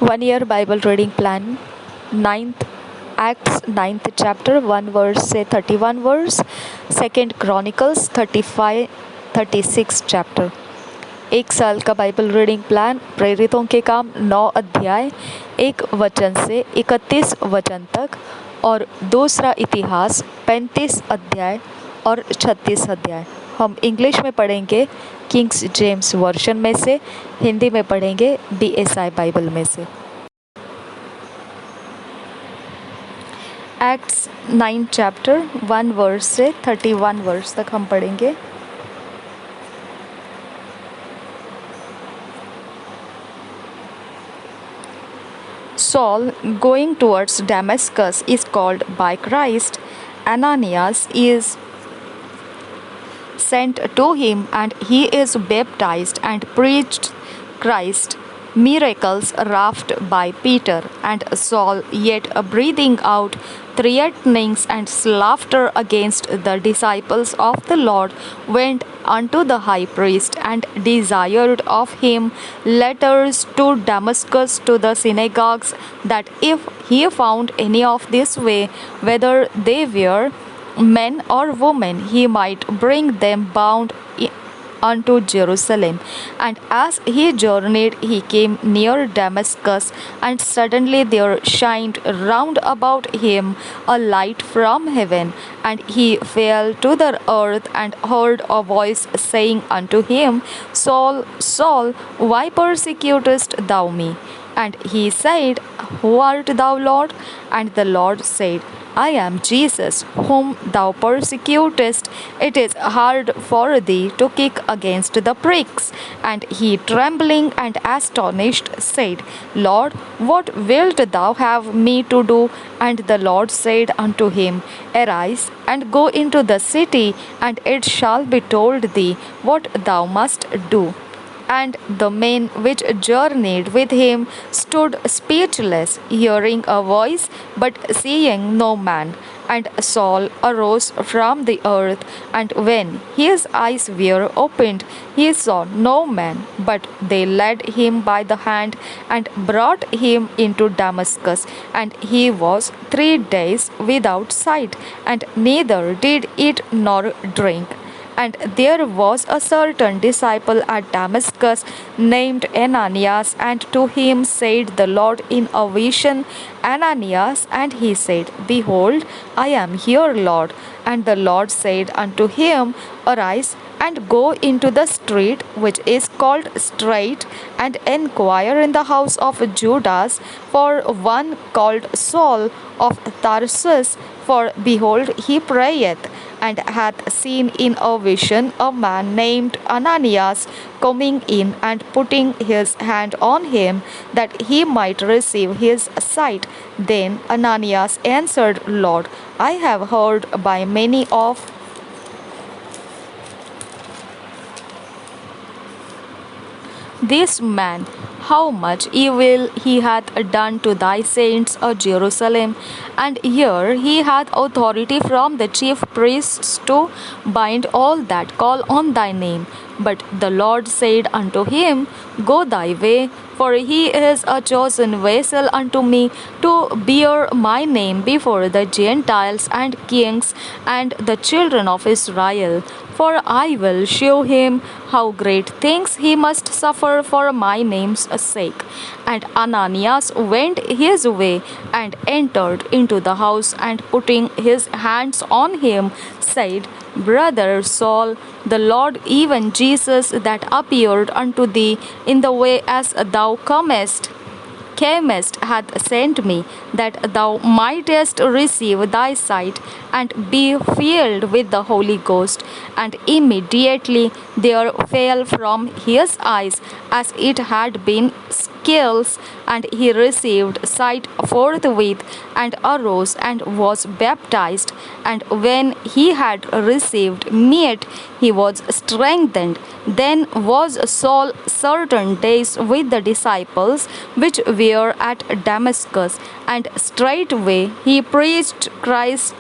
1 year Bible reading plan. Ninth Acts 9th chapter 1 verse से 31 verse. Second Chronicles 35-36 chapter. एक साल का Bible reading plan. प्रेरितों के काम 9 अध्याय 1 वचन से 31 वचन तक और दूसरा इतिहास 35 अध्याय और 36 अध्याय. हम इंग्लिश में पढ़ेंगे किंग्स जेम्स वर्जन में से, हिंदी में पढ़ेंगे DSI बाइबल में से. एक्ट्स 9 चैप्टर 1 वर्स से 31 वर्स तक हम पढ़ेंगे. Saul, going towards Damascus, is called by Christ. Ananias is sent to him, and he is baptized and preached Christ. Miracles wrought by Peter. And Saul, yet breathing out threatenings and laughter against the disciples of the Lord, went unto the high priest and desired of him letters to Damascus to the synagogues, that if he found any of this way, whether they were men or women, he might bring them bound unto Jerusalem. And as he journeyed, he came near Damascus, and suddenly there shined round about him a light from heaven. And he fell to the earth, and heard a voice saying unto him, Saul, Saul, why persecutest thou me? And he said, Who art thou, Lord? And the Lord said, I am Jesus, whom thou persecutest. It is hard for thee to kick against the pricks. And he, trembling and astonished, said, Lord, what wilt thou have me to do? And the Lord said unto him, Arise, and go into the city, and it shall be told thee what thou must do. And the men which journeyed with him stood speechless, hearing a voice, but seeing no man. And Saul arose from the earth, and when his eyes were opened, he saw no man, but they led him by the hand and brought him into Damascus. And he was 3 days without sight, and neither did eat nor drink. And there was a certain disciple at Damascus named Ananias, and to him said the Lord in a vision, Ananias. And he said, Behold, I am here, Lord. And the Lord said unto him, Arise, and go into the street which is called Straight, and enquire in the house of Judas for one called Saul of Tarsus. For behold, he prayeth, and hath seen in a vision a man named Ananias coming in and putting his hand on him, that he might receive his sight. Then Ananias answered, Lord, I have heard by many of this man, how much evil he hath done to thy saints of Jerusalem. And here he hath authority from the chief priests to bind all that call on thy name. But the Lord said unto him, Go thy way, for he is a chosen vessel unto me to bear my name before the Gentiles and kings and the children of Israel. For I will shew him how great things he must suffer for my name's sake. And Ananias went his way and entered into the house, and putting his hands on him, said, Brother Saul, the Lord, even Jesus that appeared unto thee in the way as thou camest hath sent me, that thou mightest receive thy sight and be filled with the Holy Ghost. And immediately there fell from his eyes as it had been scales, and he received sight forthwith, and arose and was baptized. And when he had received meat, he was strengthened. Then was Saul certain days with the disciples which were at Damascus, and straightway he preached Christ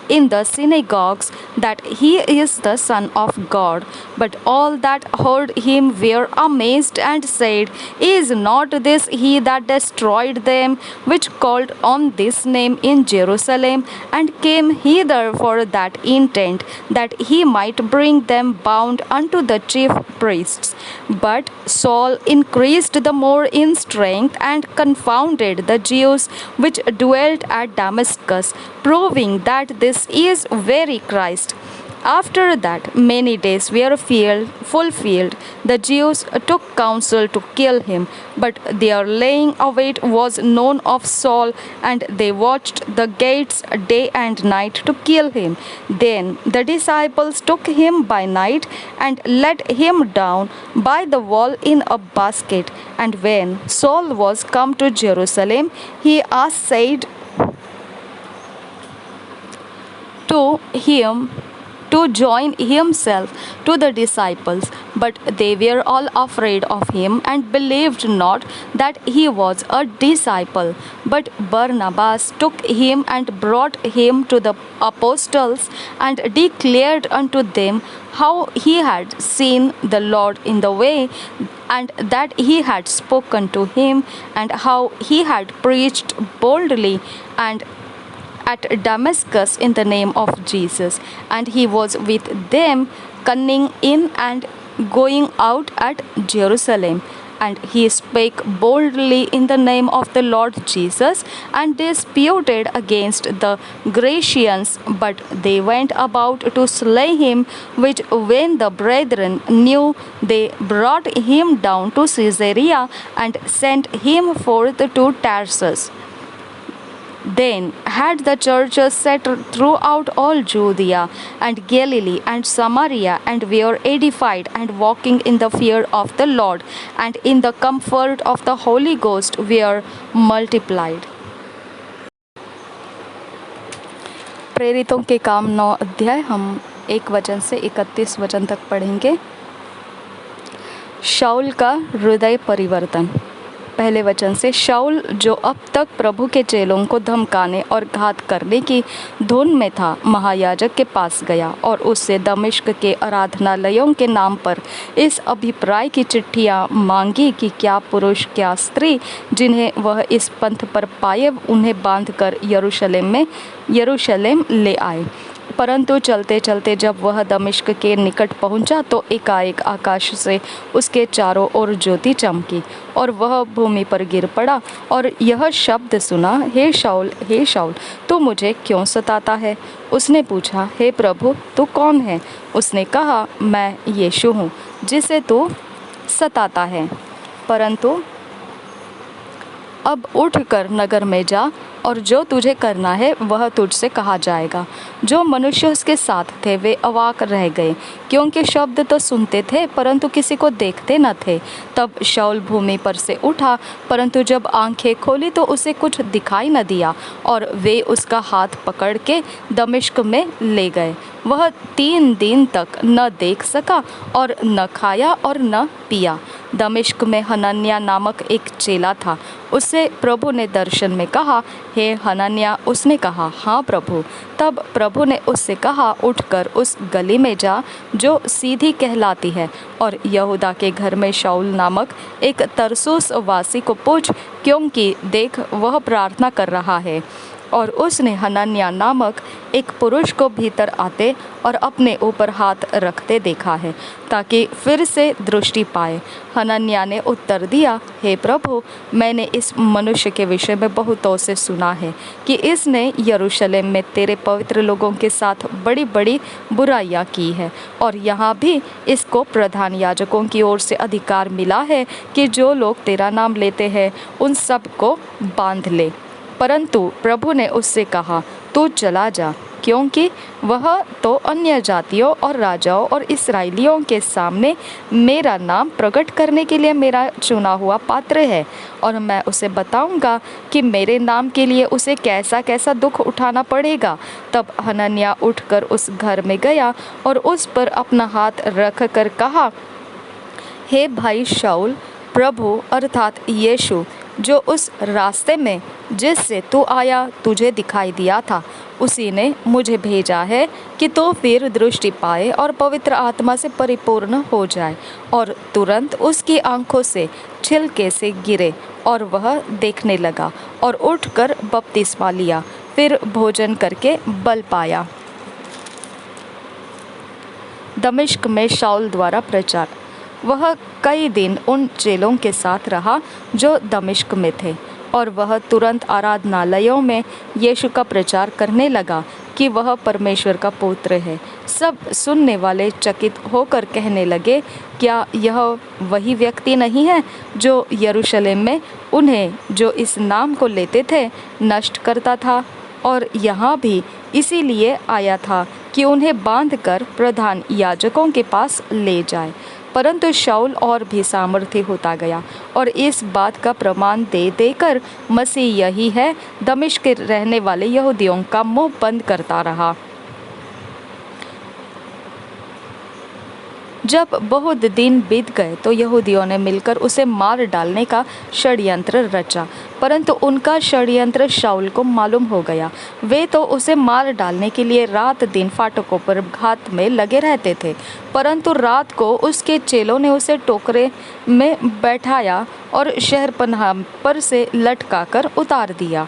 in the synagogues that he is the Son of God. But all that heard him were amazed and said, Is not this he that destroyed them which called on this name in Jerusalem, and came hither for that intent, that he might bring them bound unto the chief priests? But Saul increased the more in strength and confounded the Jews which dwelt at Damascus, proving that this is very Christ. After that many days were fulfilled, the Jews took counsel to kill him, but their laying await was known of Saul, and they watched the gates day and night to kill him. Then the disciples took him by night and let him down by the wall in a basket. And when Saul was come to Jerusalem, he essayed to him to join himself to the disciples, but they were all afraid of him and believed not that he was a disciple. But Barnabas took him and brought him to the apostles, and declared unto them how he had seen the Lord in the way, and that he had spoken to him, and how he had preached boldly and at Damascus in the name of Jesus. And he was with them, coming in and going out at Jerusalem. And he spake boldly in the name of the Lord Jesus, and disputed against the Grecians. But they went about to slay him, which when the brethren knew, they brought him down to Caesarea, and sent him forth to Tarsus. Then had the churches set throughout all Judea and Galilee and Samaria, and were edified, and walking in the fear of the Lord, and in the comfort of the Holy Ghost were multiplied. प्रेरितों के काम 9 अध्याय हम 1 वचन से 31 वचन तक पढ़ेंगे। शाऊल का हृदय परिवर्तन। पहले वचन से, शाऊल जो अब तक प्रभु के चेलों को धमकाने और घात करने की धुन में था, महायाजक के पास गया और उससे दमिश्क के आराधनालयों के नाम पर इस अभिप्राय की चिट्ठियां मांगी कि क्या पुरुष क्या स्त्री जिन्हें वह इस पंथ पर पाए उन्हें बांधकर यरूशलेम ले आए। परंतु चलते चलते जब वह दमिश्क के निकट पहुंचा, तो एकाएक आकाश से उसके चारों ओर ज्योति चमकी, और वह भूमि पर गिर पड़ा और यह शब्द सुना, हे शाऊल, तू मुझे क्यों सताता है? उसने पूछा, हे प्रभु, तू कौन है? उसने कहा, मैं यीशु हूँ, जिसे तू सताता है। परंतु अब उठकर नगर में जा, और जो तुझे करना है वह तुझसे कहा जाएगा। जो मनुष्य उसके साथ थे वे अवाक रह गए, क्योंकि शब्द तो सुनते थे परंतु किसी को देखते न थे। तब शाऊल भूमि पर से उठा, परंतु जब आंखें खोली तो उसे कुछ दिखाई न दिया, और वे उसका हाथ पकड़ के दमिश्क में ले गए। वह 3 दिन तक न देख सका और न खाया और न पिया। दमिश्क में हनन्याह नामक एक चेला था। उससे प्रभु ने दर्शन में कहा, हे हनन्याह। उसने कहा, हाँ प्रभु। तब प्रभु ने उससे कहा, उठकर उस गली में जा जो सीधी कहलाती है, और यहूदा के घर में शाऊल नामक एक तरसुस वासी को पूछ, क्योंकि देख वह प्रार्थना कर रहा है। और उसने हनन्याह नामक एक पुरुष को भीतर आते और अपने ऊपर हाथ रखते देखा है, ताकि फिर से दृष्टि पाए। हनन्याह ने उत्तर दिया, हे प्रभु, मैंने इस मनुष्य के विषय में बहुतों से सुना है कि इसने यरूशलेम में तेरे पवित्र लोगों के साथ बड़ी बड़ी बुराइयां की है, और यहाँ भी इसको प्रधान याजकों की ओर से अधिकार मिला है कि जो लोग तेरा नाम लेते हैं उन सब को बांध ले। परंतु प्रभु ने उससे कहा, तू चला जा, क्योंकि वह तो अन्य जातियों और राजाओं और इस्राएलियों के सामने मेरा नाम प्रकट करने के लिए मेरा चुना हुआ पात्र है। और मैं उसे बताऊंगा कि मेरे नाम के लिए उसे कैसा कैसा दुख उठाना पड़ेगा। तब हनन्याह उठकर उस घर में गया और उस पर अपना हाथ रख कर कहा, हे भाई शाऊल, प्रभु अर्थात यीशु जो उस रास्ते में जिससे तू आया तुझे दिखाई दिया था, उसी ने मुझे भेजा है कि तू फिर दृष्टि पाए और पवित्र आत्मा से परिपूर्ण हो जाए। और तुरंत उसकी आंखों से छिलके से गिरे और वह देखने लगा और उठकर बपतिस्मा लिया। फिर भोजन करके बल पाया। दमिश्क में शाऊल द्वारा प्रचार। वह कई दिन उन चेलों के साथ रहा जो दमिश्क में थे, और वह तुरंत आराधनालयों में यीशु का प्रचार करने लगा कि वह परमेश्वर का पुत्र है। सब सुनने वाले चकित होकर कहने लगे, क्या यह वही व्यक्ति नहीं है जो यरूशलेम में उन्हें जो इस नाम को लेते थे नष्ट करता था? और यहाँ भी इसीलिए आया था कि उन्हें बांधकर प्रधान याजकों के पास ले जाए। परंतु शाऊल और भी सामर्थी होता गया और इस बात का प्रमाण दे देकर मसीह यही है, दमिश्क के रहने वाले यहूदियों का मुंह बंद करता रहा। जब बहुत दिन बीत गए तो यहूदियों ने मिलकर उसे मार डालने का षड्यंत्र रचा, परंतु उनका षड्यंत्र शाऊल को मालूम हो गया। वे तो उसे मार डालने के लिए रात दिन फाटकों पर घात में लगे रहते थे, परंतु रात को उसके चेलों ने उसे टोकरे में बैठाया और शहरपनाह पर से लटका कर उतार दिया।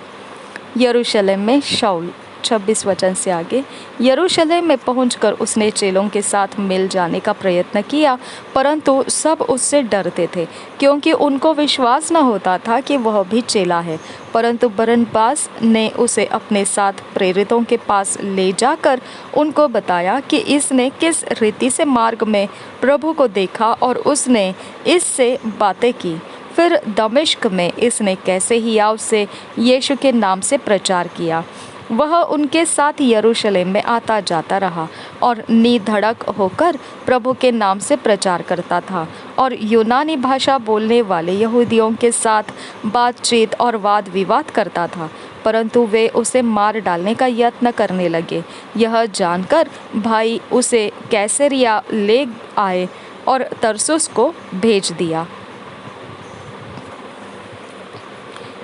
यरूशलेम में शाऊल 26 वचन से आगे। यरूशलेम में पहुंचकर उसने चेलों के साथ मिल जाने का प्रयत्न किया, परंतु सब उससे डरते थे, क्योंकि उनको विश्वास न होता था कि वह भी चेला है। परंतु बरनबास ने उसे अपने साथ प्रेरितों के पास ले जाकर उनको बताया कि इसने किस रीति से मार्ग में प्रभु को देखा और उसने इससे बातें की। फिर दमिश्क में इसने कैसे हियाव से यीशु के नाम से प्रचार किया। वह उनके साथ यरूशलेम में आता जाता रहा और निधड़क होकर प्रभु के नाम से प्रचार करता था, और यूनानी भाषा बोलने वाले यहूदियों के साथ बातचीत और वाद विवाद करता था। परंतु वे उसे मार डालने का यत्न करने लगे। यह जानकर भाई उसे कैसरिया ले आए और तरसुस को भेज दिया।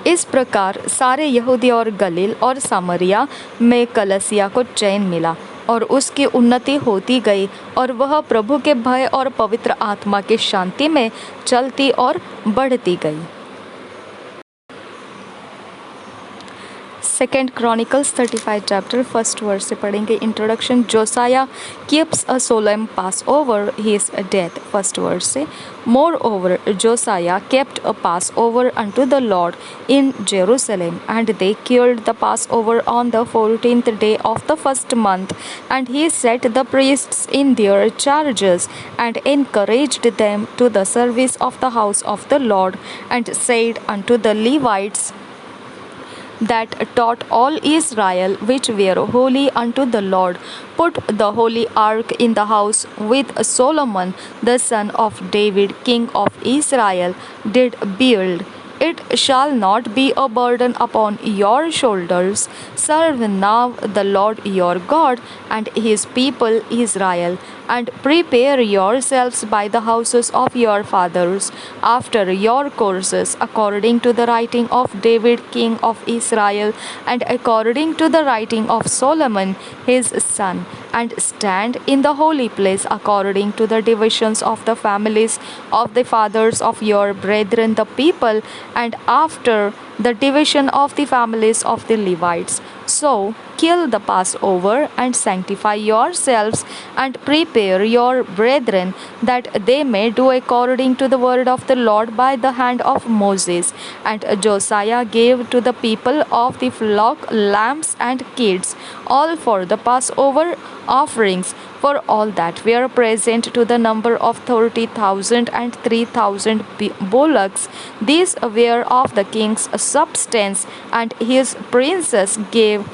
इस प्रकार सारे यहूदी और गलील और सामरिया में कलसिया को चैन मिला और उसकी उन्नति होती गई, और वह प्रभु के भय और पवित्र आत्मा की शांति में चलती और बढ़ती गई। 2 Chronicles 35 chapter 1st verse से पढ़ेंगे। Introduction. जोसाया keeps a solemn Passover his death, 1st verse से। Moreover, Josiah kept a Passover unto the Lord in Jerusalem, and they killed the Passover on the 14th day of the first month, and he set the priests in their charges and encouraged them to the service of the house of the Lord, and said unto the Levites that taught all Israel, which were holy unto the Lord, put the holy ark in the house with Solomon the son of David king of Israel did build. It shall not be a burden upon your shoulders. Serve now the Lord your God and his people Israel, and prepare yourselves by the houses of your fathers after your courses, according to the writing of David king of Israel, and according to the writing of Solomon his son, and stand in the holy place according to the divisions of the families of the fathers of your brethren the people, and after the division of the families of the Levites. So kill the Passover and sanctify yourselves, and prepare your brethren, that they may do according to the word of the Lord by the hand of Moses. And Josiah gave to the people of the flock lambs and kids, all for the Passover offerings, for all that were present, to the number of 30,000 and 3,000 bullocks. These were of the king's substance, and his princes gave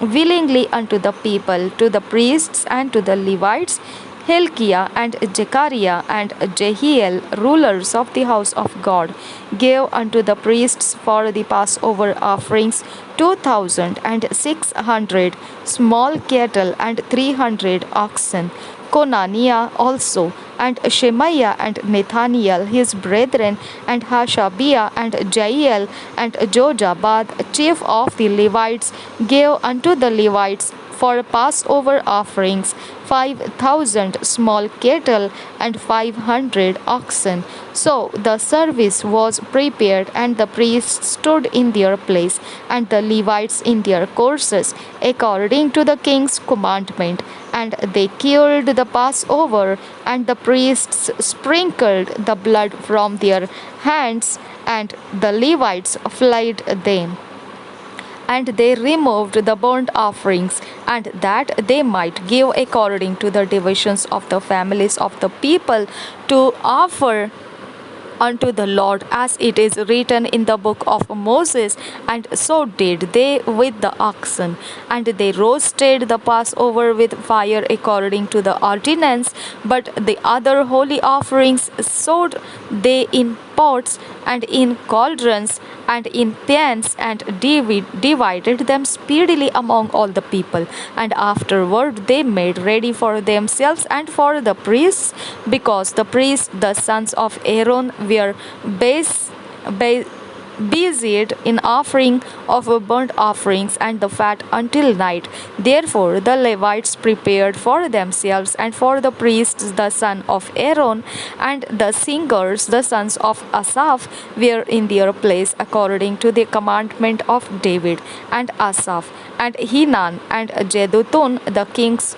willingly unto the people, to the priests and to the Levites. Hilkiah and Zechariah and Jehiel, rulers of the house of God, gave unto the priests for the Passover offerings 2,600 small cattle and 300 oxen, Konaniah also, and Shemaiah and Nathaniel his brethren, and Hashabiah and Jael and Jojabad, chief of the Levites, gave unto the Levites for Passover offerings 5,000 small cattle and 500 oxen. So the service was prepared, and the priests stood in their place, and the Levites in their courses, according to the king's commandment. And they killed the Passover, and the priests sprinkled the blood from their hands, and the Levites flayed them. And they removed the burnt offerings, and that they might give according to the divisions of the families of the people to offer unto the Lord, as it is written in the book of Moses. And so did they with the oxen. And they roasted the Passover with fire according to the ordinance, but the other holy offerings sowed they in pots and in cauldrons and in pans, and divided them speedily among all the people. And afterward they made ready for themselves and for the priests, because the priests, the sons of Aaron, were busied in offering of burnt offerings and the fat until night. Therefore the Levites prepared for themselves and for the priests, the son of Aaron, and the singers, the sons of Asaph, were in their place according to the commandment of David and Asaph, and Henan and Jeduthun the king's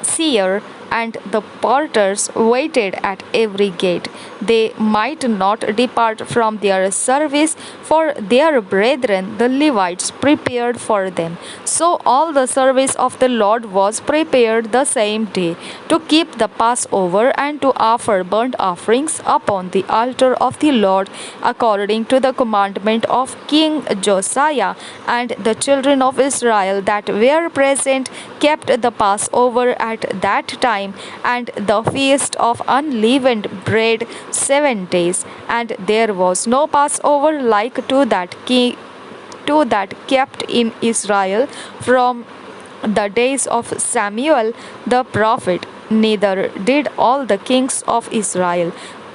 seer, and the porters waited at every gate. They might not depart from their service, for their brethren the Levites prepared for them. So all the service of the Lord was prepared the same day, to keep the Passover and to offer burnt offerings upon the altar of the Lord, according to the commandment of King Josiah. And the children of Israel that were present kept the Passover at that time, and the feast of unleavened bread 7 days. And there was no Passover like to that kept in Israel from the days of Samuel the prophet, neither did all the kings of Israel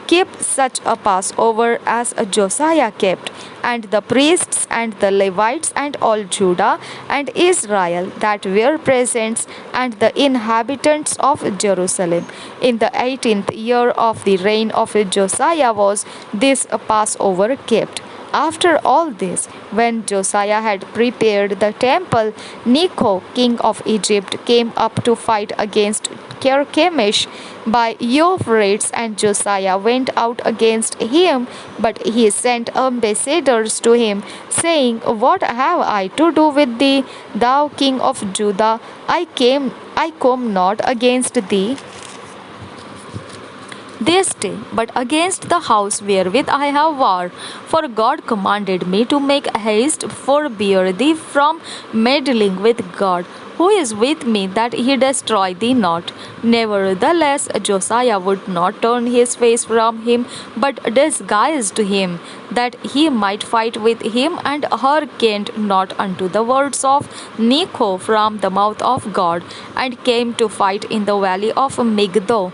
keep such a Passover as Josiah kept. And the priests and the Levites and all Judah and Israel that were present, and the inhabitants of Jerusalem. In the 18th year of the reign of Josiah was this Passover kept. After all this, when Josiah had prepared the temple, Necho, king of Egypt, came up to fight against Carchemish by Euphrates, and Josiah went out against him, but he sent ambassadors to him, saying, What have I to do with thee, thou king of Judah? I come not against thee this day, but against the house wherewith I have war. For God commanded me to make haste, forbear thee from meddling with God, who is with me, that he destroy thee not. Nevertheless, Josiah would not turn his face from him, but disguised him, that he might fight with him, and hearkened not unto the words of Necho from the mouth of God, and came to fight in the valley of Megiddo.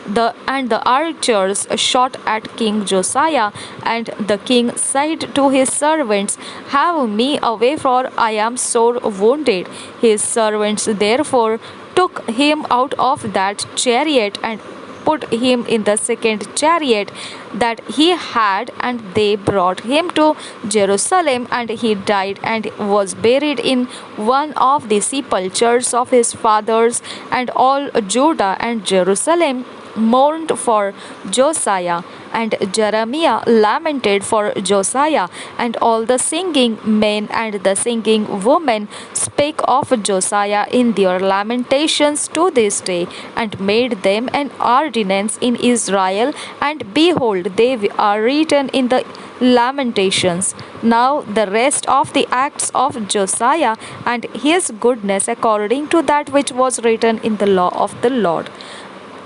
The archers shot at King Josiah, and the king said to his servants, Have me away, for I am sore wounded. His servants therefore took him out of that chariot, and put him in the second chariot that he had, and they brought him to Jerusalem, and he died and was buried in one of the sepulchres of his fathers. And all Judah and Jerusalem mourned for Josiah, and Jeremiah lamented for Josiah, and all the singing men and the singing women spake of Josiah in their lamentations to this day, and made them an ordinance in Israel, and behold, they are written in the Lamentations. Now the rest of the acts of Josiah and his goodness, according to that which was written in the law of the Lord,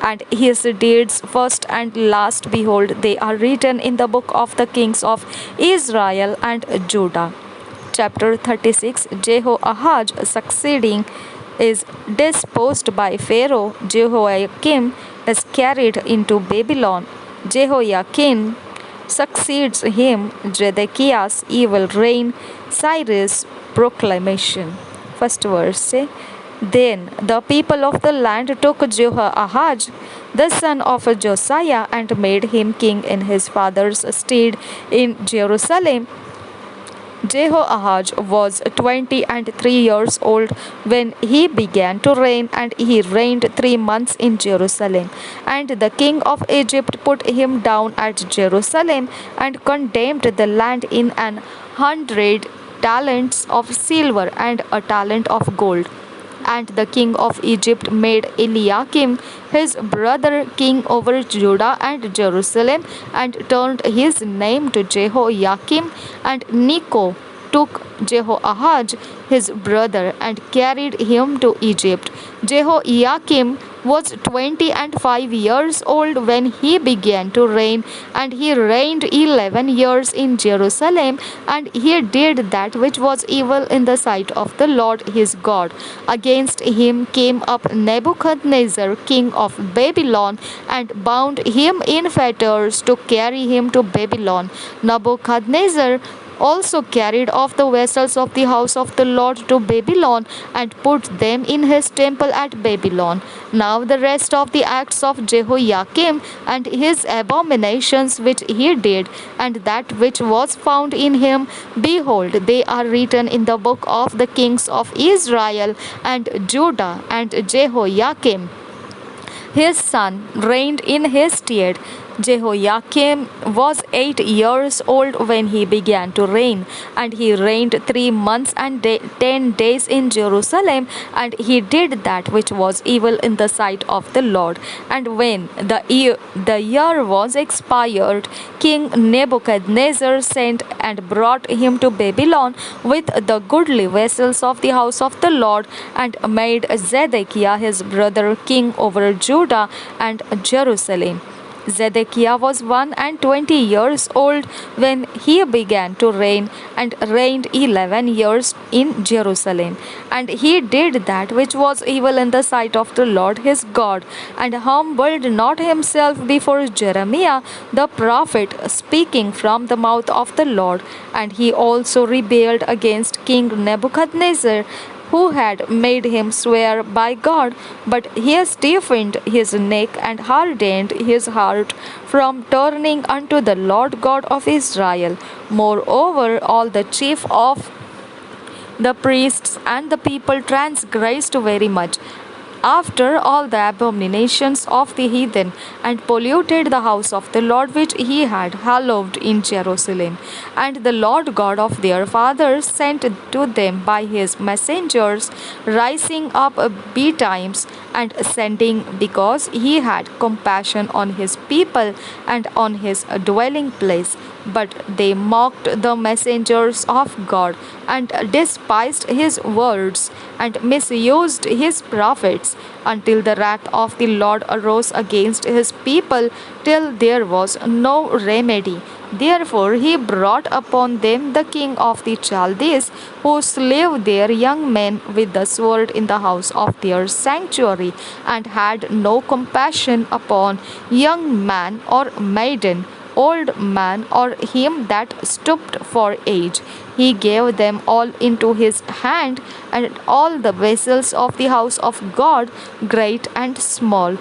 and his deeds first and last, behold, they are written in the book of the kings of Israel and Judah. Chapter 36. Jehoahaz succeeding is disposed by Pharaoh, Jehoiakim is carried into Babylon. Jehoiakim succeeds him, Zedekiah's evil reign, Cyrus' proclamation. First verse say, Then the people of the land took Jehoahaz, the son of Josiah, and made him king in his father's stead in Jerusalem. Jehoahaz was 23 years old when he began to reign, and he reigned 3 months in Jerusalem. And the king of Egypt put him down at Jerusalem and condemned the land in 100 talents of silver and a talent of gold. And the king of Egypt made Eliakim, his brother, king over Judah and Jerusalem, and turned his name to Jehoiakim. And Necho took Jehoahaz, his brother, and carried him to Egypt. Jehoiakim was 25 years old when he began to reign, and he reigned 11 years in Jerusalem, and he did that which was evil in the sight of the Lord his God. Against him came up Nebuchadnezzar, king of Babylon, and bound him in fetters to carry him to Babylon. Nebuchadnezzar also carried off the vessels of the house of the Lord to Babylon, and put them in his temple at Babylon. Now the rest of the acts of Jehoiakim, and his abominations which he did, and that which was found in him, behold, they are written in the book of the kings of Israel and Judah. And Jehoiakim his son reigned in his stead. Jehoiakim was 8 years old when he began to reign, and he reigned 3 months and 10 days in Jerusalem, and he did that which was evil in the sight of the Lord. And when the year was expired, King Nebuchadnezzar sent and brought him to Babylon with the goodly vessels of the house of the Lord, and made Zedekiah his brother king over Judah and Jerusalem. Zedekiah was 21 years old when he began to reign, and reigned 11 years in Jerusalem. And he did that which was evil in the sight of the Lord his God, and humbled not himself before Jeremiah the prophet, speaking from the mouth of the Lord. And he also rebelled against King Nebuchadnezzar, who had made him swear by God, but he stiffened his neck and hardened his heart from turning unto the Lord God of Israel. Moreover, all the chief of the priests and the people transgressed very much after all the abominations of the heathen, and polluted the house of the Lord which he had hallowed in Jerusalem. And the Lord God of their fathers sent to them by his messengers, rising up betimes and sending, because he had compassion on his people and on his dwelling place. But they mocked the messengers of God, and despised his words, and misused his prophets, until the wrath of the Lord arose against his people, till there was no remedy. Therefore he brought upon them the king of the Chaldees, who slew their young men with the sword in the house of their sanctuary, and had no compassion upon young man or maiden, old man, or him that stooped for age. He gave them all into his hand, and all the vessels of the house of God, great and small,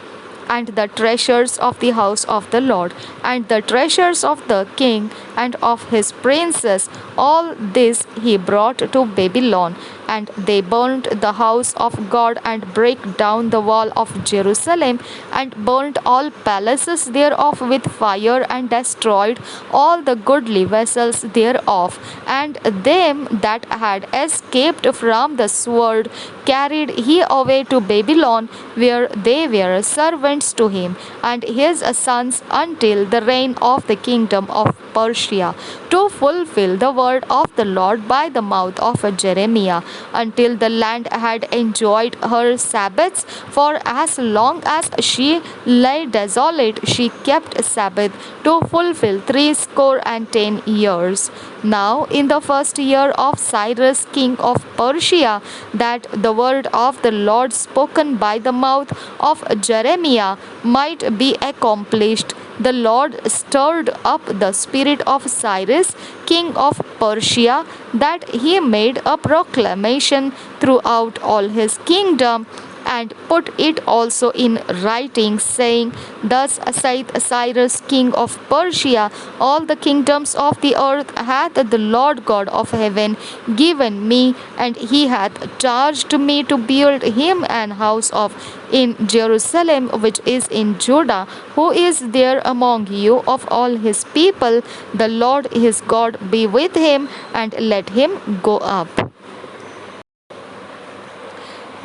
and the treasures of the house of the Lord, and the treasures of the king and of his princes, all this he brought to Babylon. And they burnt the house of God, and brake down the wall of Jerusalem, and burnt all palaces thereof with fire, and destroyed all the goodly vessels thereof. And them that had escaped from the sword carried he away to Babylon, where they were servants to him and his sons until the reign of the kingdom of Persia. Persia, to fulfill the word of the Lord by the mouth of Jeremiah, until the land had enjoyed her Sabbaths. For as long as she lay desolate, she kept Sabbath to fulfill 70 years. Now, in the first year of Cyrus, king of Persia, that the word of the Lord spoken by the mouth of Jeremiah might be accomplished, the Lord stirred up the spirit of Cyrus, king of Persia, that he made a proclamation throughout all his kingdom, and put it also in writing, saying, Thus saith Cyrus, king of Persia, all the kingdoms of the earth hath the Lord God of heaven given me, and he hath charged me to build him an house of in Jerusalem, which is in Judah. Who is there among you of all his people? The Lord his God be with him, and let him go up.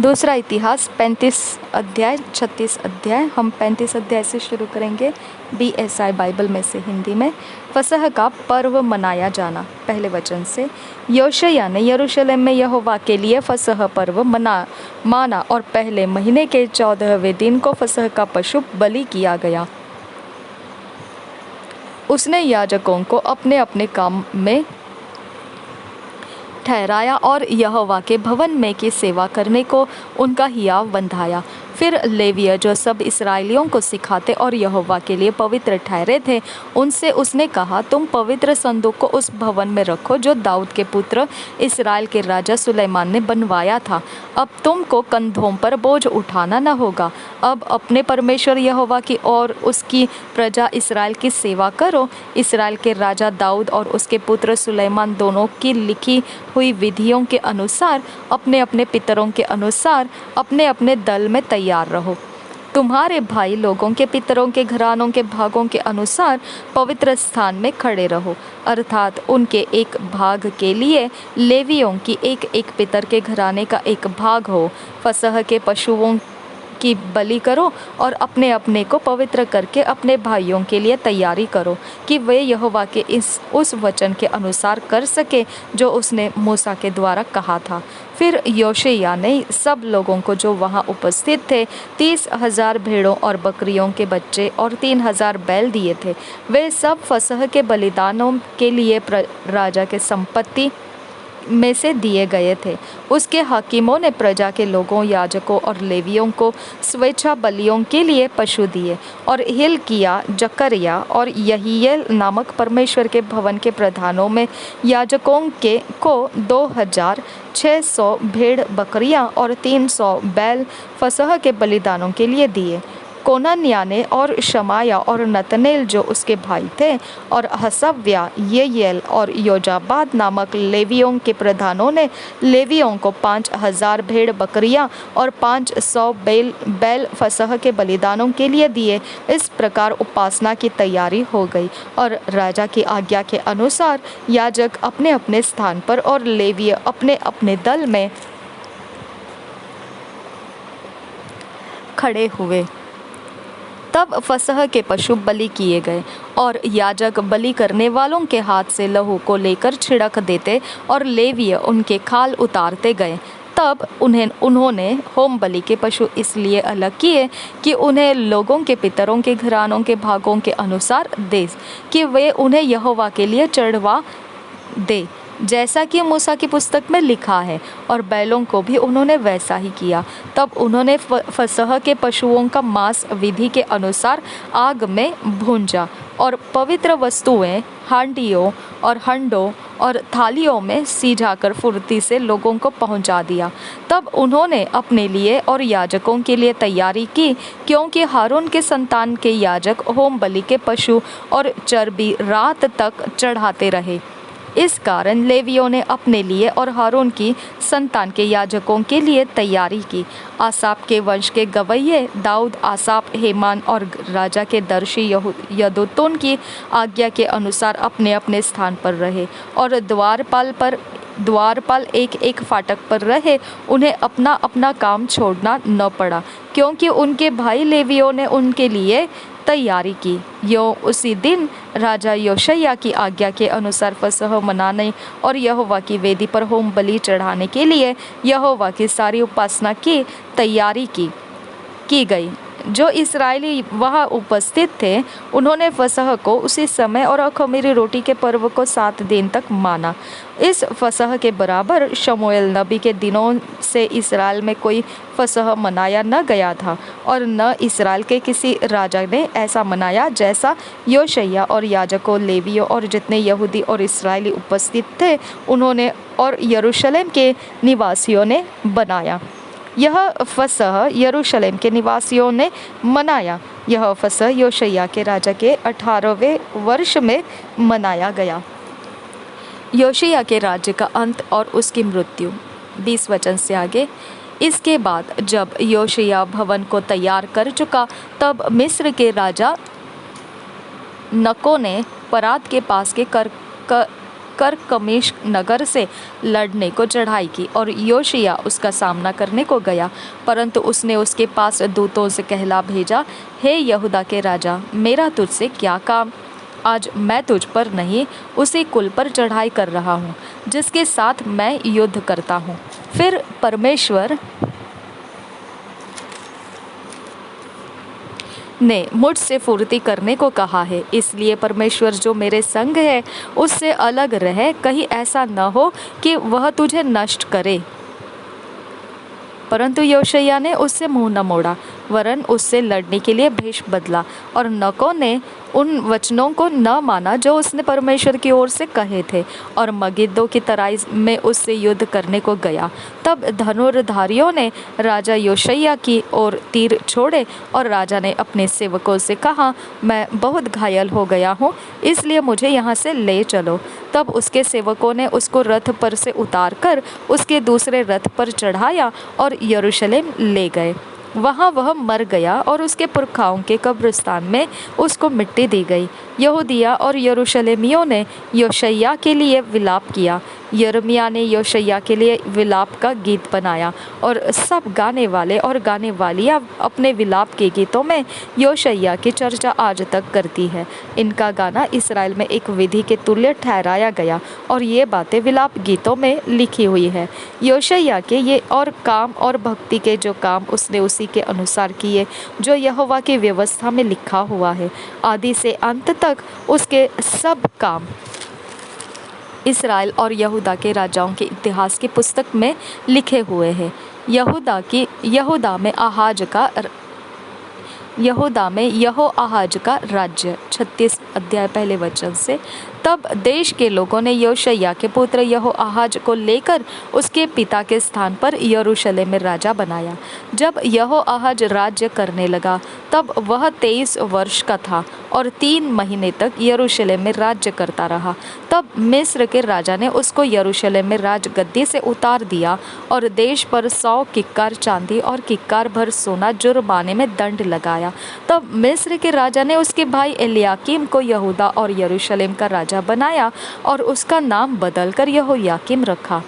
दूसरा इतिहास 35 अध्याय 36 अध्याय। हम 35 अध्याय से शुरू करेंगे BSI Bible में से हिंदी में। फसह का पर्व मनाया जाना। पहले वचन से, योशिय्याह ने यरूशलेम में यहोवा के लिए फसह पर्व माना और पहले महीने के 14वें दिन को फसह का पशु बलि किया गया। उसने याजकों को अपने अपने काम में ठहराया और यहोवा के भवन में की सेवा करने को उनका हियाव बंधाया। फिर लेविय जो सब इस्राएलियों को सिखाते और यहोवा के लिए पवित्र ठहरे थे, उनसे उसने कहा, तुम पवित्र संदूक को उस भवन में रखो जो दाऊद के पुत्र इस्राएल के राजा सुलैमान ने बनवाया था। अब तुमको कंधों पर बोझ उठाना न होगा। अब अपने परमेश्वर यहोवा की और उसकी प्रजा इस्राएल की सेवा करो। इस्राएल के राजा दाऊद और उसके पुत्र सुलैमान दोनों की लिखी हुई विधियों के अनुसार अपने अपने पितरों के अनुसार अपने अपने दल में तैयार रहो। तुम्हारे भाई लोगों के पितरों के घरानों के भागों के अनुसार पवित्र स्थान में खड़े रहो, अर्थात उनके एक भाग के लिए लेवियों की एक एक पितर के घराने का एक भाग हो। फसह के पशुओं की बलि करो और अपने अपने को पवित्र करके अपने भाइयों के लिए तैयारी करो कि वे यहोवा के उस वचन के अनुसार कर सके जो उसने मूसा के द्वारा कहा था। फिर योशिय्याह ने सब लोगों को जो वहाँ उपस्थित थे 30,000 भेड़ों और बकरियों के बच्चे और 3,000 बैल दिए थे। वे सब फसह के बलिदानों के लिए राजा के संपत्ति में से दिए गए थे। उसके हाकिमों ने प्रजा के लोगों, याजकों और लेवियों को स्वेच्छा बलियों के लिए पशु दिए। और हिल्किय्याह, जकर्याह और यहीएल नामक परमेश्वर के भवन के प्रधानों में याजकों को 2,600 भेड़ बकरियां और 300 बैल फसह के बलिदानों के लिए दिए। कोनन्याह ने और शमाया और नतनेल जो उसके भाई थे और हसव्या, येयेल और योजाबाद नामक लेवियों के प्रधानों ने लेवियों को 5,000 भेड़ बकरियां और 500 बैल फसह के बलिदानों के लिए दिए। इस प्रकार उपासना की तैयारी हो गई और राजा की आज्ञा के अनुसार याजक अपने अपने स्थान पर और लेवीय अपने अपने दल में खड़े हुए। तब फसह के पशु बलि किए गए और याजक बलि करने वालों के हाथ से लहू को लेकर छिड़क देते और लेवीय उनके खाल उतारते गए। तब उन्होंने होम बलि के पशु इसलिए अलग किए कि उन्हें लोगों के पितरों के घरानों के भागों के अनुसार दे, कि वे उन्हें यहोवा के लिए चढ़वा दे, जैसा कि मूसा की पुस्तक में लिखा है। और बैलों को भी उन्होंने वैसा ही किया। तब उन्होंने फसह के पशुओं का मांस विधि के अनुसार आग में भूंजा और पवित्र वस्तुएं हांडियों और हंडों और थालियों में सीझाकर फुर्ती से लोगों को पहुंचा दिया। तब उन्होंने अपने लिए और याजकों के लिए तैयारी की, क्योंकि हारून के संतान के याजक होम बलि के पशु और चर्बी रात तक चढ़ाते रहे। इस कारण लेवियों ने अपने लिए और हारून की संतान के याजकों के लिए तैयारी की। आसाप के वंश के गवैये दाऊद, आसाप, हेमान और राजा के दर्शी यदूतून की आज्ञा के अनुसार अपने अपने स्थान पर रहे और द्वारपाल पर द्वारपाल एक एक फाटक पर रहे, उन्हें अपना अपना काम छोड़ना न पड़ा, क्योंकि उनके भाई लेवियों ने उनके लिए तैयारी की। उसी दिन राजा योशिय्याह की आज्ञा के अनुसार फसह मनाने और यहोवा की वेदी पर होम बलि चढ़ाने के लिए यहोवा की सारी उपासना की तैयारी की गई। जो इसराइली वहाँ उपस्थित थे, उन्होंने फसह को उसी समय और अख़मीरी रोटी के पर्व को 7 दिन तक माना। इस फसह के बराबर शमूएल नबी के दिनों से इसराइल में कोई फसह मनाया न गया था, और न इसराइल के किसी राजा ने ऐसा मनाया जैसा योशिय्याह और याजकों, लेवियों और जितने यहूदी और इसराइली उपस्थित थे उन्होंने और यरूशलेम के निवासियों ने बनाया। यह फसह यरूशलेम के निवासियों ने मनाया। यह फसह योशिय्याह के राजा के 18वें वर्ष में मनाया गया। योशिय्याह के राज्य का अंत और उसकी मृत्यु। 20 वचन से आगे। इसके बाद जब योशिय्याह भवन को तैयार कर चुका, तब मिस्र के राजा नको ने परात के पास के करकमीश नगर से लड़ने को चढ़ाई की, और योशिय्याह उसका सामना करने को गया। परंतु उसने उसके पास दूतों से कहला भेजा, हे यहूदा के राजा, मेरा तुझसे क्या काम? आज मैं तुझ पर नहीं, उसी कुल पर चढ़ाई कर रहा हूँ जिसके साथ मैं युद्ध करता हूँ। फिर परमेश्वर ने मुझसे फुर्ती करने को कहा है, इसलिए परमेश्वर जो मेरे संग है उससे अलग रहे, कहीं ऐसा न हो कि वह तुझे नष्ट करे। परंतु योशिय्याह ने उससे मुंह न मोड़ा, वरन उससे लड़ने के लिए भेष बदला, और नको ने उन वचनों को न माना जो उसने परमेश्वर की ओर से कहे थे, और मगिद्दो की तराई में उससे युद्ध करने को गया। तब धनुर्धारियों ने राजा योशिय्याह की ओर तीर छोड़े, और राजा ने अपने सेवकों से कहा, मैं बहुत घायल हो गया हूँ, इसलिए मुझे यहाँ से ले चलो। तब उसके सेवकों ने उसको रथ पर से उतारकर उसके दूसरे रथ पर चढ़ाया और यरूशलेम ले गए। वहाँ वह मर गया, और उसके पुरखाओं के कब्रिस्तान में उसको मिट्टी दी गई। यहूदिया और यरूशलेमियों ने योशिय्याह के लिए विलाप किया। यिर्मयाह ने योशिय्याह के लिए विलाप का गीत बनाया, और सब गाने वाले और गाने वालियाँ अपने विलाप के गीतों में योशिय्याह की चर्चा आज तक करती है। इनका गाना इसराइल में एक विधि के तुल्य ठहराया गया, और ये बातें विलाप गीतों में लिखी हुई है। योशिय्याह के ये और काम और भक्ति के जो काम उसने उसी के अनुसार किए जो यहोवा की व्यवस्था में लिखा हुआ है, आदि से अंत तक उसके सब काम इसराइल और यहूदा के राजाओं के इतिहास की पुस्तक में लिखे हुए हैं। यहूदा में यहोआहाज का राज्य। 36 अध्याय पहले वचन से। तब देश के लोगों ने योशिय्याह के पुत्र यहोआहाज को लेकर उसके पिता के स्थान पर यरूशलेम में राजा बनाया। जब यहोआहाज राज्य करने लगा, तब वह 23 वर्ष का था और 3 महीने तक यरूशलेम में राज्य करता रहा। तब मिस्र के राजा ने उसको यरूशलेम में राजगद्दी से उतार दिया और देश पर 100 किक्कार चांदी और किक्कार भर सोना जुर्माने में दंड लगाया। तब मिस्र के राजा ने उसके भाई एलयाकीम को यहूदा और यरूशलेम का राजा बनाया और उसका नाम बदलकर यहोयाकीम रखा।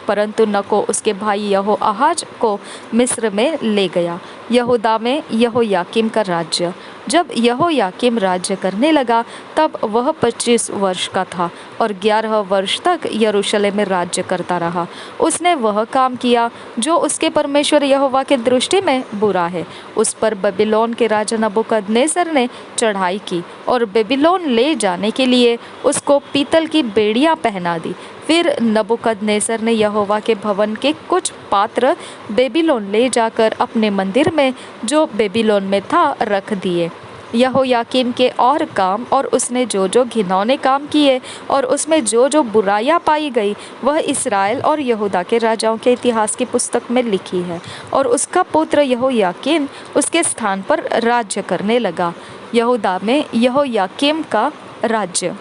परंतु नको उसके भाई यहोआहाज को मिस्र में ले गया। यहूदा में यहोयाकीम का राज्य। जब यहोयाकीम राज्य करने लगा, तब वह 25 वर्ष का था और 11 वर्ष तक यरूशलेम में राज्य करता रहा। उसने वह काम किया जो उसके परमेश्वर यहोवा के दृष्टि में बुरा है। उस पर बेबीलोन के राजा नबूकदनेस्सर ने चढ़ाई की और बेबीलोन ले जाने के लिए उसको पीतल की बेड़ियां पहना दी। फिर नबूकदनेस्सर ने यहोवा के भवन के कुछ पात्र बेबीलोन ले जाकर अपने मंदिर में जो बेबीलोन में था रख दिए। यहोयाकीम के और काम और उसने जो जो घिनौने काम किए और उसमें जो जो बुराइयां पाई गई, वह इसराइल और यहूदा के राजाओं के इतिहास की पुस्तक में लिखी है। और उसका पुत्र यहोयाकीम उसके स्थान पर राज्य करने लगा। यहूदा में यहोयाकीम का राज्य।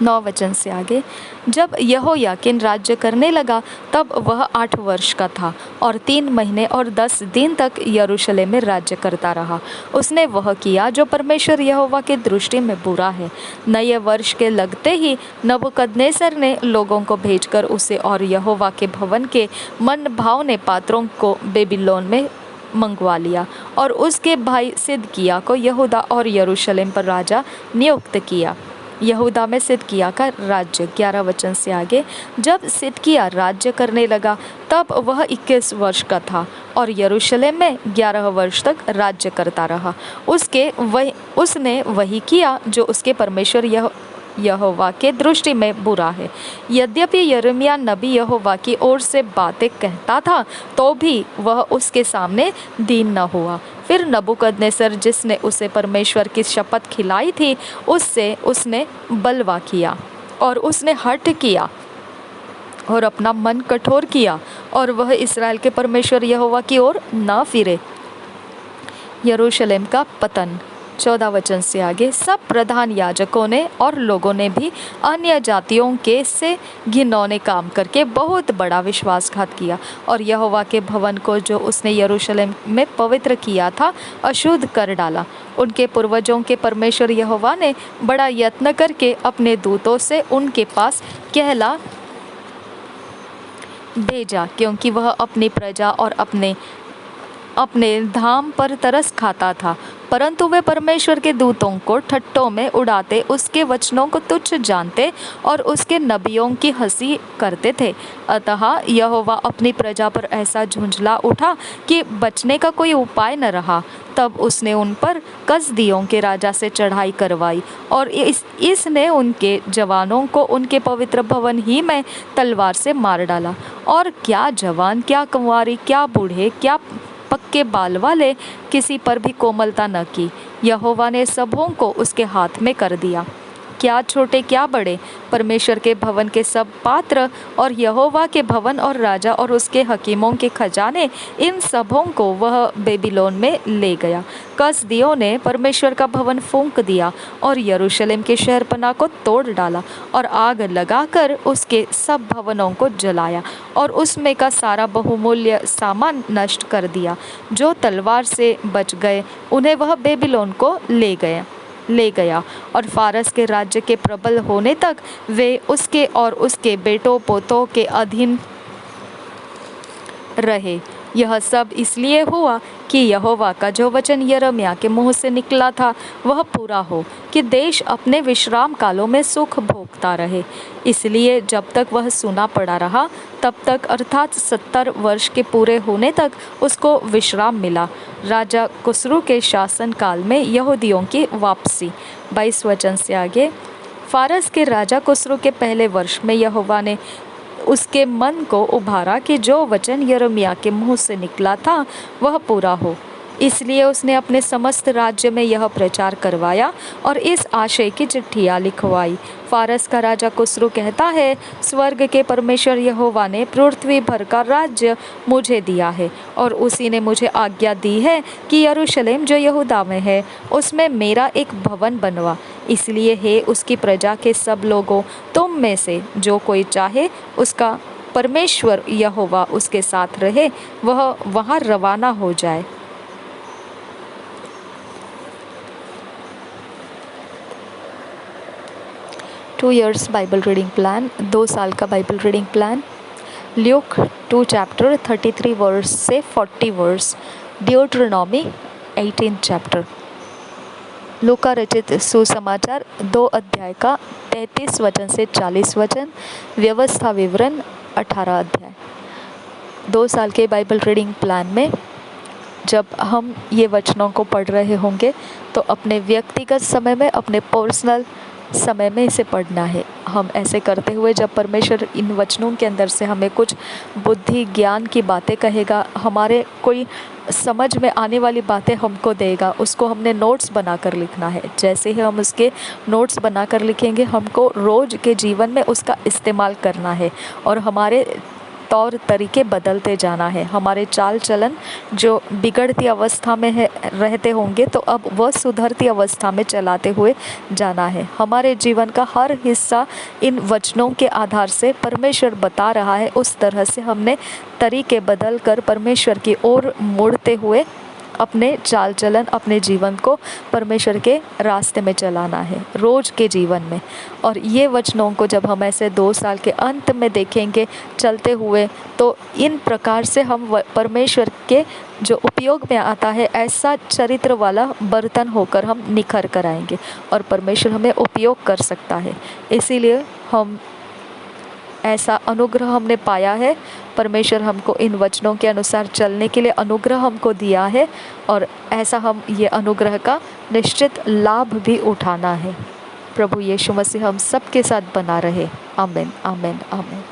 9 वचन से आगे, जब यहोयाकीन राज्य करने लगा तब वह 8 वर्ष का था और 3 महीने और 10 दिन तक यरूशलेम में राज्य करता रहा। उसने वह किया जो परमेश्वर यहोवा की दृष्टि में बुरा है। नए वर्ष के लगते ही नबूकदनेस्सर ने लोगों को भेजकर उसे और यहोवा के भवन के मन भावने पात्रों को बेबीलोन में मंगवा लिया और उसके भाई सिदकिय्याह को यहूदा और यरूशलेम पर राजा नियुक्त किया। यहूदा में सिदकिय्याह का राज्य। 11 वचन से आगे, जब सिदकिय्याह राज्य करने लगा तब वह 21 वर्ष का था और यरूशलेम में 11 वर्ष तक राज्य करता रहा। उसने वही किया जो उसके परमेश्वर यहोवा के दृष्टि में बुरा है। यद्यपि यिर्मयाह नबी यहोवा की ओर से बातें कहता था तो भी वह उसके सामने दीन न हुआ। फिर नबूकदनेस्सर जिसने उसे परमेश्वर की शपथ खिलाई थी उससे उसने बलवा किया और उसने हठ किया और अपना मन कठोर किया और वह इस्राएल के परमेश्वर यहोवा की ओर न फिरे। यरूशलेम का पतन। 14 वचन से आगे, सब प्रधान याजकों ने और लोगों ने भी अन्य जातियों के से घिनौने काम करके बहुत बड़ा विश्वासघात किया और यहोवा के भवन को जो उसने यरूशलेम में पवित्र किया था अशुद्ध कर डाला। उनके पूर्वजों के परमेश्वर यहोवा ने बड़ा यत्न करके अपने दूतों से उनके पास कहला भेजा, क्योंकि वह अपनी प्रजा और अपने धाम पर तरस खाता था, परंतु वे परमेश्वर के दूतों को ठट्ठों में उड़ाते, उसके वचनों को तुच्छ जानते और उसके नबियों की हंसी करते थे। अतः यहोवा अपनी प्रजा पर ऐसा झुंझला उठा कि बचने का कोई उपाय न रहा। तब उसने उन पर कसदियों के राजा से चढ़ाई करवाई और इसने उनके जवानों को उनके पवित्र भवन ही में तलवार से मार डाला। और क्या जवान, क्या कुंवारी, क्या बूढ़े, क्या पक्के बाल वाले, किसी पर भी कोमलता न की। यहोवा ने सबों को उसके हाथ में कर दिया, क्या छोटे क्या बड़े। परमेश्वर के भवन के सब पात्र और यहोवा के भवन और राजा और उसके हकीमों के खजाने, इन सबों को वह बेबीलोन में ले गया। कसदियों ने परमेश्वर का भवन फूंक दिया और यरूशलेम के शहरपनाह को तोड़ डाला और आग लगाकर उसके सब भवनों को जलाया और उसमें का सारा बहुमूल्य सामान नष्ट कर दिया। जो तलवार से बच गए उन्हें वह बेबीलोन को ले गया और फारस के राज्य के प्रबल होने तक वे उसके और उसके बेटों पोतों के अधीन रहे। यह सब इसलिए हुआ कि यहोवा का जो वचन यिर्मयाह के मुँह से निकला था वह पूरा हो, कि देश अपने विश्राम कालों में सुख भोगता रहे। इसलिए जब तक वह सूना पड़ा रहा तब तक, अर्थात 70 वर्ष के पूरे होने तक उसको विश्राम मिला। राजा कुस्रू के शासन काल में यहूदियों की वापसी। 22 वचन से आगे, फारस के राजा कुस्रू के पहले वर्ष में यहोवा ने उसके मन को उभारा कि जो वचन यिर्मयाह के मुँह से निकला था वह पूरा हो। इसलिए उसने अपने समस्त राज्य में यह प्रचार करवाया और इस आशय की चिट्ठियाँ लिखवाई। फारस का राजा कुस्रू कहता है, स्वर्ग के परमेश्वर यहोवा ने पृथ्वी भर का राज्य मुझे दिया है और उसी ने मुझे आज्ञा दी है कि यरूशलेम जो यहूदा में है उसमें मेरा एक भवन बनवा। इसलिए हे उसकी प्रजा के सब लोगों, तुम में से जो कोई चाहे उसका परमेश्वर यहोवा उसके साथ रहे, वह वहाँ रवाना हो जाए। Two years Bible reading plan, 2 साल का Bible reading plan. Luke 2 chapter 33 verse से 40 वर्स। ड्यूटरनॉमी 18 चैप्टर। लूका रचित सुसमाचार 2 अध्याय का 33 वचन से 40 वचन। व्यवस्था विवरण 18 अध्याय। 2 साल के बाइबल रीडिंग प्लान में जब हम ये वचनों को पढ़ रहे होंगे तो अपने व्यक्तिगत समय में, अपने पर्सनल समय में इसे पढ़ना है। हम ऐसे करते हुए जब परमेश्वर इन वचनों के अंदर से हमें कुछ बुद्धि ज्ञान की बातें कहेगा, हमारे कोई समझ में आने वाली बातें हमको देगा, उसको हमने नोट्स बनाकर लिखना है। जैसे ही हम उसके नोट्स बनाकर लिखेंगे, हमको रोज़ के जीवन में उसका इस्तेमाल करना है और हमारे तौर तरीके बदलते जाना है। हमारे चाल चलन जो बिगड़ती अवस्था में है रहते होंगे, तो अब वह सुधरती अवस्था में चलाते हुए जाना है। हमारे जीवन का हर हिस्सा इन वचनों के आधार से परमेश्वर बता रहा है, उस तरह से हमने तरीके बदल कर परमेश्वर की ओर मुड़ते हुए अपने चाल चलन, अपने जीवन को परमेश्वर के रास्ते में चलाना है रोज़ के जीवन में। और ये वचनों को जब हम ऐसे 2 साल के अंत में देखेंगे चलते हुए, तो इन प्रकार से हम परमेश्वर के जो उपयोग में आता है ऐसा चरित्र वाला बर्तन होकर हम निखर कर आएंगे और परमेश्वर हमें उपयोग कर सकता है। इसीलिए हम ऐसा अनुग्रह हमने पाया है। परमेश्वर हमको इन वचनों के अनुसार चलने के लिए अनुग्रह हमको दिया है और ऐसा हम ये अनुग्रह का निश्चित लाभ भी उठाना है। प्रभु यीशु मसीह हम सबके साथ बना रहे। आमीन, आमीन, आमीन।